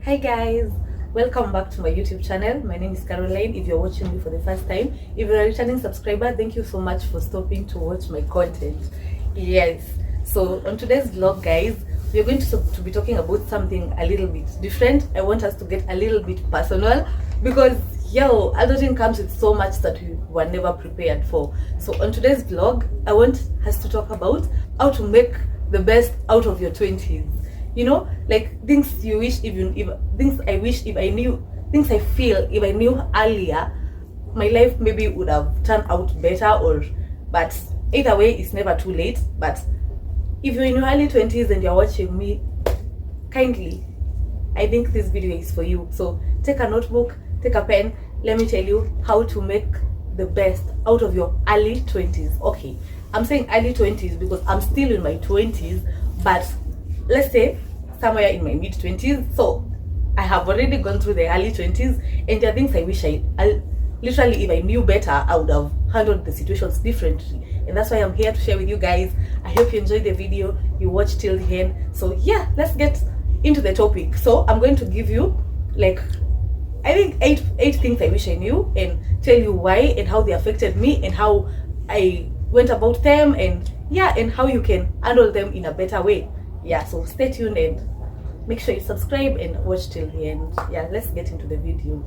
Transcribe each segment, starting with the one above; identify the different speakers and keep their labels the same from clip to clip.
Speaker 1: Hi guys, welcome back to my YouTube channel. My name is Caroline. If you're watching me for the first time, if you're a returning subscriber, thank you so much for stopping to watch my content. Yes, so on today's vlog guys, we're going to be talking about something a little bit different. I want us to get a little bit personal because adulting comes with so much that we were never prepared for. So on today's vlog, I want us to talk about how to make the best out of your 20s. You know, like things you wish things I wish if I knew, things I feel if I knew earlier, my life maybe would have turned out better, but either way it's never too late. But if you're in your early 20s and you're watching me, kindly, I think this video is for you. So take a notebook, take a pen, let me tell you how to make the best out of your early 20s. Okay, I'm saying early 20s because I'm still in my 20s, but let's say somewhere in my mid 20s. So I have already gone through the early 20s, and there are things I wish I literally, if I knew better, I would have handled the situations differently. And that's why I'm here to share with you guys. I hope you enjoyed the video, you watched till the end. So yeah, let's get into the topic. So I'm going to give you like I think eight things I wish I knew, and tell you why and how they affected me and how I went about them, and how you can handle them in a better way. Yeah, so stay tuned and make sure you subscribe and watch till the end. Yeah, let's get into the video.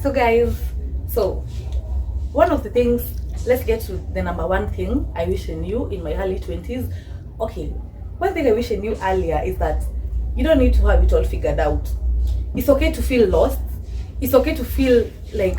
Speaker 1: So guys, so one of the things, let's get to the number one thing I wish I knew in my early 20s. Okay, one thing I wish I knew earlier is that you don't need to have it all figured out. It's okay to feel lost. It's okay to feel like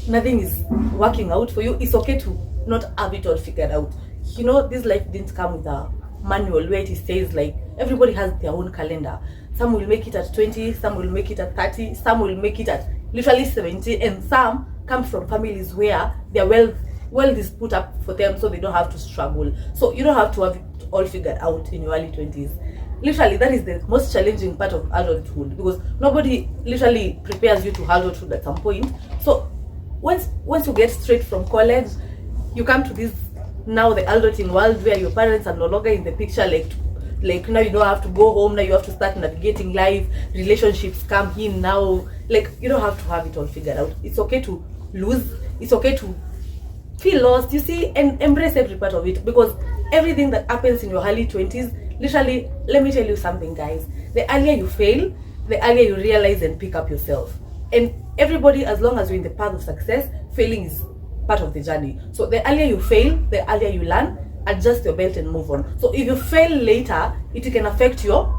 Speaker 1: nothing is working out for you. It's okay to not have it all figured out. You know, this life didn't come with a manual where it says like everybody has their own calendar. Some will make it at 20, some will make it at 30, some will make it at literally 70, and some come from families where their wealth is put up for them so they don't have to struggle. So you don't have to have it all figured out in your early 20s. Literally, that is the most challenging part of adulthood, because nobody literally prepares you to adulthood at some point. So once you get straight from college, you come to this now the adulting world where your parents are no longer in the picture. Like now you don't have to go home. Now you have to start navigating life. Relationships come in now. Like you don't have to have it all figured out. It's okay to lose. It's okay to feel lost, you see, and embrace every part of it, because everything that happens in your early 20s, literally, let me tell you something guys, the earlier you fail, the earlier you realize and pick up yourself. And everybody, as long as you're in the path of success, failing is part of the journey. So the earlier you fail, the earlier you learn, adjust your belt and move on. So if you fail later, it can affect your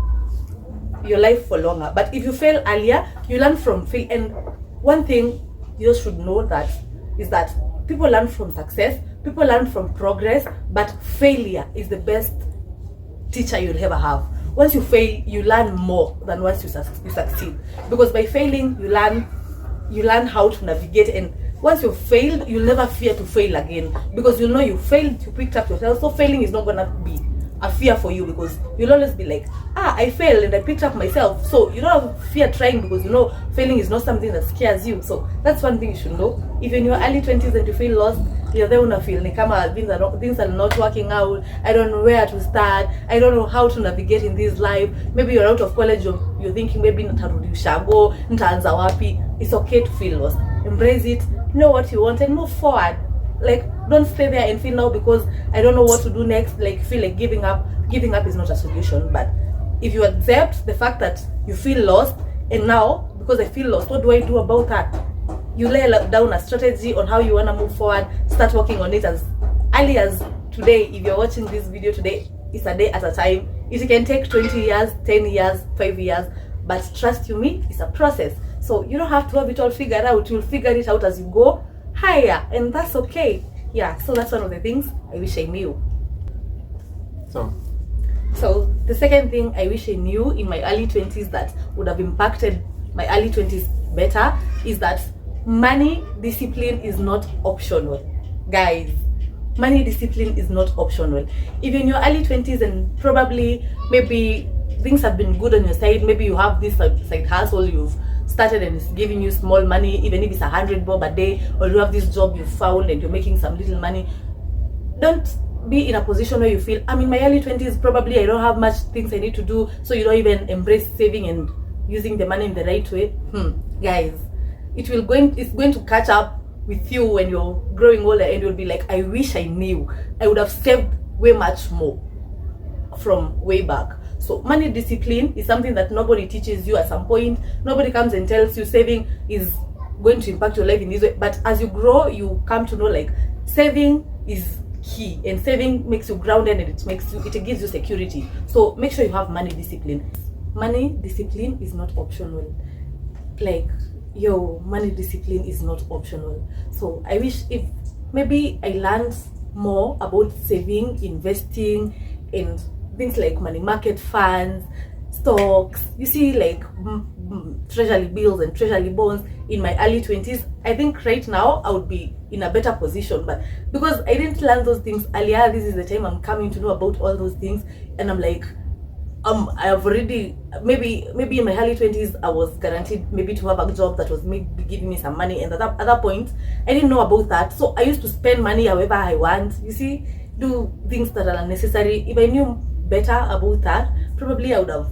Speaker 1: life for longer. But if you fail earlier, you learn from fail. And one thing you should know that is that people learn from success, people learn from progress, but failure is the best teacher you'll ever have. Once you fail, you learn more than once you succeed, because by failing you learn how to navigate, and once you've failed, you'll never fear to fail again, because you know you failed, you picked up yourself. So failing is not gonna be a fear for you, because you'll always be like, I failed and I picked up myself. So you don't have fear trying, because you know failing is not something that scares you. So that's one thing you should know. If in your early 20s and you feel lost, you're there una feel like things are not working out, I don't know where to start, I don't know how to navigate in this life. Maybe you're out of college, you're thinking maybe natarudi ushago, ntaanza wapi. It's okay to feel lost. Embrace it, know what you want, and move forward. Like, don't stay there and feel now because I don't know what to do next, like feel like giving up. Giving up is not a solution. But if you accept the fact that you feel lost, and now because I feel lost, what do I do about that? You lay down a strategy on how you want to move forward. Start working on it as early as today. If you're watching this video today, it's a day at a time. It can take 20 years, 10 years, 5 years, but trust you me, it's a process. So you don't have to have it all figured out. You'll figure it out as you go higher, and that's okay. Yeah, so that's one of the things I wish I knew. So the second thing I wish I knew in my early 20s that would have impacted my early 20s better is that money discipline is not optional. Guys, money discipline is not optional. If in your early 20s and probably maybe things have been good on your side, maybe you have this side hustle, you've started and it's giving you small money, even if it's 100 bob a day, or you have this job you found and you're making some little money. Don't be in a position where you feel, I'm in my early 20s, probably I don't have much things I need to do, so you don't even embrace saving and using the money in the right way. Guys, it's going to catch up with you when you're growing older, and you'll be like, I wish I knew, I would have saved way much more from way back. So money discipline is something that nobody teaches you at some point. Nobody comes and tells you saving is going to impact your life in this way, but as you grow, you come to know like saving is key, and saving makes you grounded, and it gives you security. So make sure you have money discipline. Money discipline is not optional. Like, money discipline is not optional. So I wish if maybe I learned more about saving, investing, and things like money market funds, stocks, you see, like treasury bills and treasury bonds in my early 20s, I think right now I would be in a better position. But because I didn't learn those things earlier, this is the time I'm coming to know about all those things, and I'm like, I have already, maybe in my early 20s I was guaranteed maybe to have a job that was maybe giving me some money, and at that point I didn't know about that. So I used to spend money however I want, you see, do things that are unnecessary. If I knew better about that, probably I would have,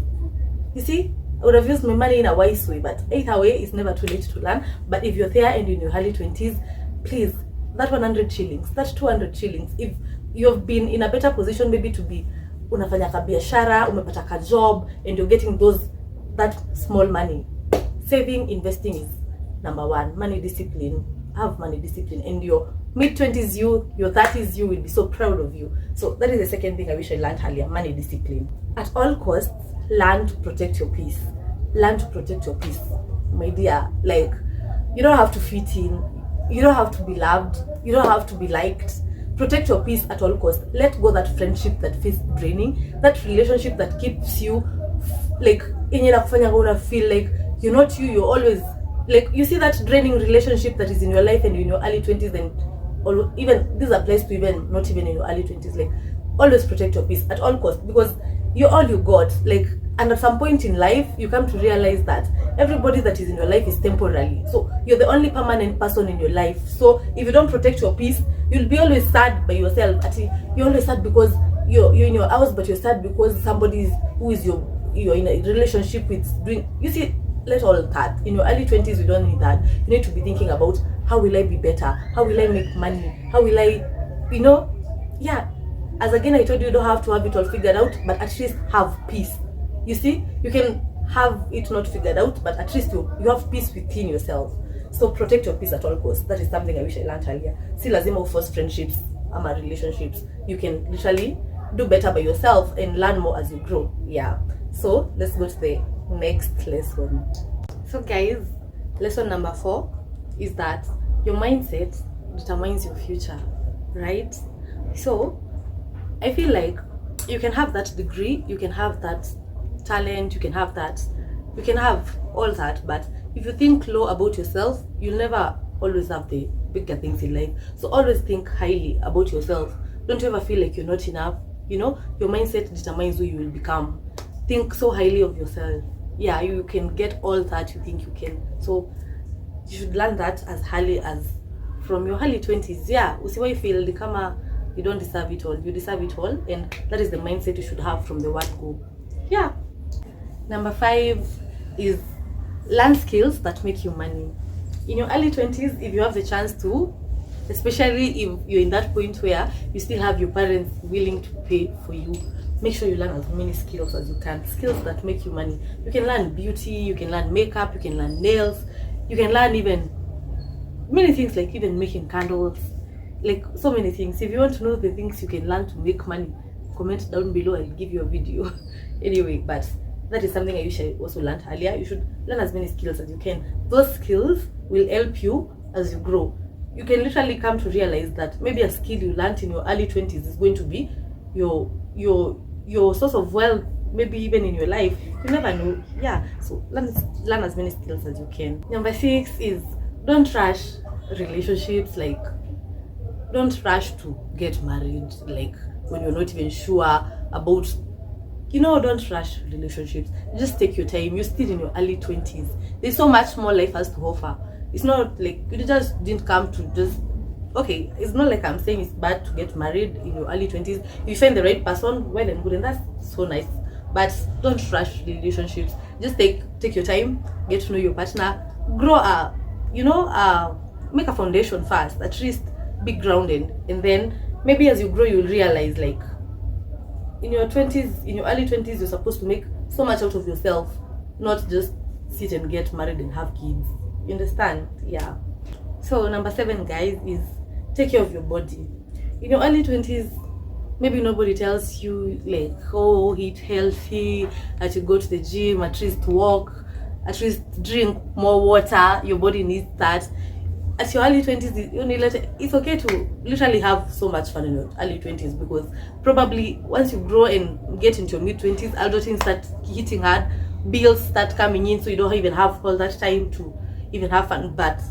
Speaker 1: you see, I would have used my money in a wise way. But either way, it's never too late to learn. But if you're there and in your early 20s, please, that 100 shillings, that 200 shillings, if you've been in a better position maybe to be unafanya ka biashara, umepata ka job, and you're getting that small money, saving, investing is number one. Money discipline, have money discipline, and your mid-20s you, your 30s you will be so proud of you. So that is the second thing I wish I learned earlier, money discipline. At all costs, learn to protect your peace. Learn to protect your peace, my dear. Like, you don't have to fit in, you don't have to be loved, you don't have to be liked. Protect your peace at all costs. Let go that friendship that feels draining, that relationship that keeps you like feel like you're not you're always like, you see that draining relationship that is in your life and in your early 20s, and or even this applies to even not even in your early 20s. Like, always protect your peace at all costs, because you're all you got. Like, and at some point in life you come to realize that everybody that is in your life is temporary, so you're the only permanent person in your life. So if you don't protect your peace, you'll be always sad by yourself. Actually, you're always sad because you're in your house, but you're sad because somebody you're in a relationship with doing, you see. Let all that. In your early 20s, you don't need that. You need to be thinking about, how will I be better? How will I make money? How will I, yeah. As again, I told you, you don't have to have it all figured out, but at least have peace. You see, you can have it not figured out, but at least you have peace within yourself. So protect your peace at all costs. That is something I wish I learned earlier. See, lazima force friendships, relationships. You can literally do better by yourself and learn more as you grow. Yeah. So let's go to the next lesson. So guys, lesson number 4 is that your mindset determines your future, right? So I feel like you can have that degree, you can have that talent, you can have all that, but if you think low about yourself, you'll never always have the bigger things in life. So always think highly about yourself. Don't ever feel like you're not enough. Your mindset determines who you will become. Think so highly of yourself. Yeah, you can get all that you think you can. So you should learn that as early as from your early 20s. Yeah, usiwahi feel kama you don't deserve it all. You deserve it all, and that is the mindset you should have from the word go. Yeah. Number 5 is learn skills that make you money. In your early 20s, if you have the chance to, especially if you're in that point where you still have your parents willing to pay for you, make sure you learn as many skills as you can. Skills that make you money. You can learn beauty, you can learn makeup, you can learn nails, you can learn even many things, like even making candles, like so many things. If you want to know the things you can learn to make money, comment down below, I'll give you a video. Anyway, but that is something I wish I also learned earlier. You should learn as many skills as you can. Those skills will help you as you grow. You can literally come to realize that maybe a skill you learned in your early 20s is going to be your source of wealth, maybe even in your life. You never know. Yeah, so learn as many skills as you can. Number 6 is don't rush relationships. Like, don't rush to get married, like when you're not even sure about don't rush relationships. Just take your time. You're still in your early 20s. There's so much more life has to offer. It's not like you just didn't come to just, okay, it's not like I'm saying it's bad to get married in your early 20s. If you find the right person, well and good, and that's so nice. But don't rush relationships. Just take your time, get to know your partner, grow up, make a foundation first, at least be grounded, and then maybe as you grow you'll realize, like, in your 20s, in your early 20s, you're supposed to make so much out of yourself, not just sit and get married and have kids. You understand? Yeah. So number 7, guys, is take care of your body. In your early 20s, maybe nobody tells you, like, oh, eat healthy, that you go to the gym, at least walk, at least drink more water. Your body needs that. At your early 20s, it's okay to literally have so much fun in your early 20s, because probably once you grow and get into your mid-20s, adulting start hitting hard, bills start coming in, so you don't even have all that time to even have fun. But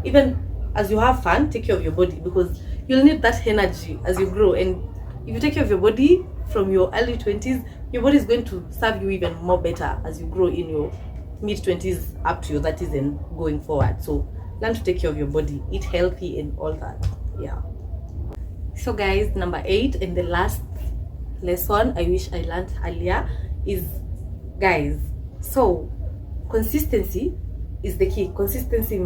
Speaker 1: even as you have fun, take care of your body, because you'll need that energy as you grow. And if you take care of your body from your early 20s, your body is going to serve you even more better as you grow in your mid-20s up to your 30s and going forward. So learn to take care of your body, eat healthy and all that. Yeah. So guys, number 8 and the last lesson I wish I learned earlier is, guys, so consistency is the key. Consistency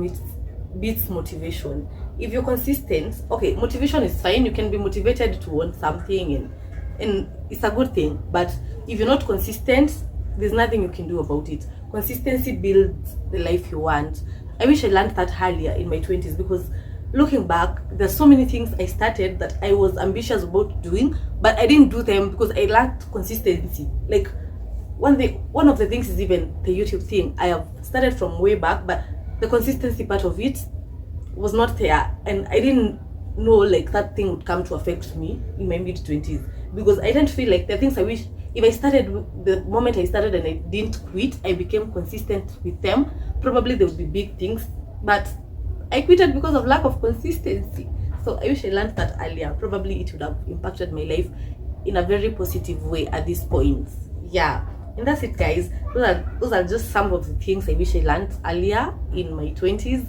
Speaker 1: beats motivation. If you're consistent, okay, motivation is fine, you can be motivated to want something, and it's a good thing, but if you're not consistent, there's nothing you can do about it. Consistency builds the life you want. I wish I learned that earlier in my 20s, because looking back, there's so many things I started that I was ambitious about doing, but I didn't do them because I lacked consistency. Like, one of the things is even the YouTube thing. I have started from way back, but the consistency part of it was not there, and I didn't know, like, that thing would come to affect me in my mid-20s, because I didn't feel like the things I wish, if I started, the moment I started and I didn't quit, I became consistent with them, probably there would be big things, but I quitted because of lack of consistency. So I wish I learned that earlier. Probably it would have impacted my life in a very positive way at this point. Yeah. And that's it, guys. Those are just some of the things I wish I learned earlier in my 20s.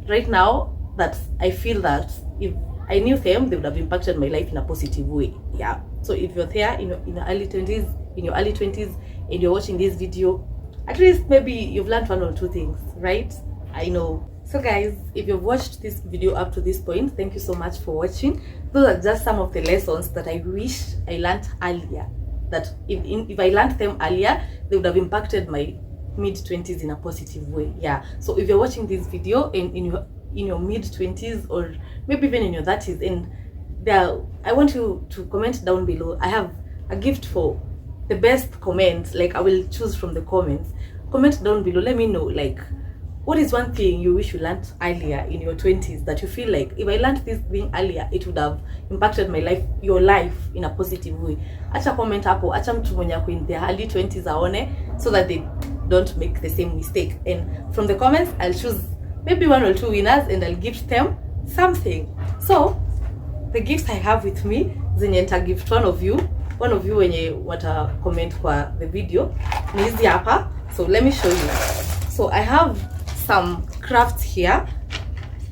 Speaker 1: Right now, that I feel that if I knew them, they would have impacted my life in a positive way. Yeah. So if you're there in your early 20s, and you're watching this video, at least maybe you've learned 1 or 2 things, right? I know. So guys, if you've watched this video up to this point, thank you so much for watching. Those are just some of the lessons that I wish I learned earlier, that if I learned them earlier, they would have impacted my mid-20s in a positive way. Yeah. So if you're watching this video in your mid-20s, or maybe even in your 30s, and I want you to comment down below. I have a gift for the best comment. Like, I will choose from the comments. Comment down below, let me know, like, what is one thing you wish you learned earlier in your 20s that you feel like, if I learned this thing earlier, it would have impacted my life, your life, in a positive way. Acha comment hapo, acha mtu mwenye ako in their early 20s aone, so that they don't make the same mistake. And from the comments, I'll choose maybe 1 or 2 winners, and I'll gift them something. So the gifts I have with me, zenye nita gift one of you wenye wata comment kwa the video, ni hizi hapa. So let me show you. So I have some crafts here.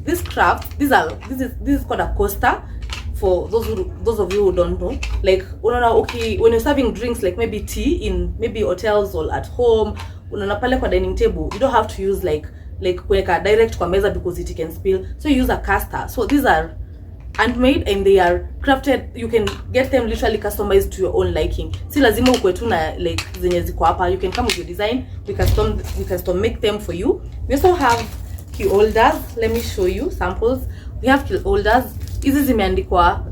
Speaker 1: This is called a coaster. For those of you who don't know, like, okay, when you're serving drinks, like maybe tea in maybe hotels or at home, unaona pale kwa dining table, you don't have to use like kuweka direct kwa meza because it can spill. So you use a caster. So these are handmade and they are crafted. You can get them literally customized to your own liking. Si lazima ukwe tu na like zenye ziko hapa. You can come with your design. We custom make them for you. We also have key holders. Let me show you samples. We have key holders. Hizi zimeandikwa,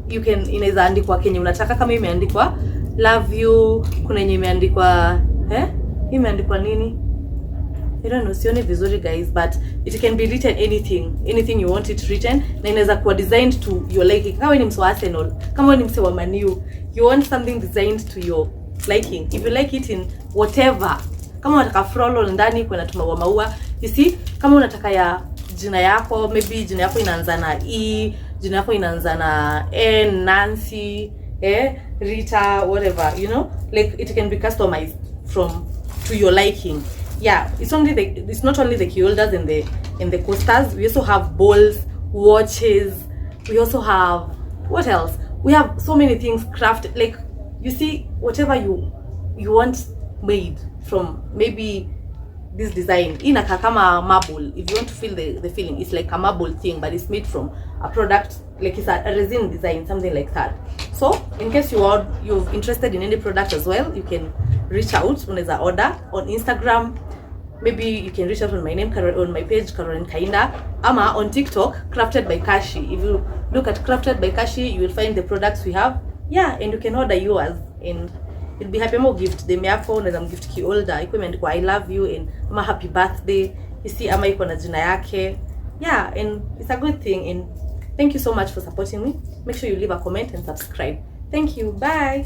Speaker 1: inaweza andikwa kenye unataka. Kama imeandikwa love you, kuna yenye imeandikwa imeandikwa nini, I don't know, sioni vizuri guys, but it can be written anything you want it written, na inaweza kuwa designed to your liking. Kama ni mse wa Arsenal, kama ni mse wa Man U, you want something designed to your liking. If you like it in whatever, kama unataka floral ndani kuna maua, you see, kama unataka ya jina yako, maybe jina yako inaanza na E, jina yako inaanza na N, Nancy, Rita, whatever, you know, like it can be customized to your liking. Yeah, it's not only the key holders and the coasters. We also have bowls, watches. We also have, what else? We have so many things crafted. Like, you see, whatever you want made from, maybe this design in a kakama marble. If you want to feel the feeling, it's like a marble thing, but it's made from a product, like it's a resin design, something like that. So in case you're interested in any product as well, you can reach out on as an order on Instagram. Maybe you can reach out on my name, on my page, Caroline Kainda, ama on TikTok, Crafted by Kashi. If you look at Crafted by Kashi, you will find the products we have. Yeah, and you can order yours, and you'll be happy. More gift the mere phone as I'm gift key holder equipment kwa I love you and ama happy birthday. You see ama iko na jina yake. Yeah, and it's a good thing, and thank you so much for supporting me. Make sure you leave a comment and subscribe. Thank you. Bye.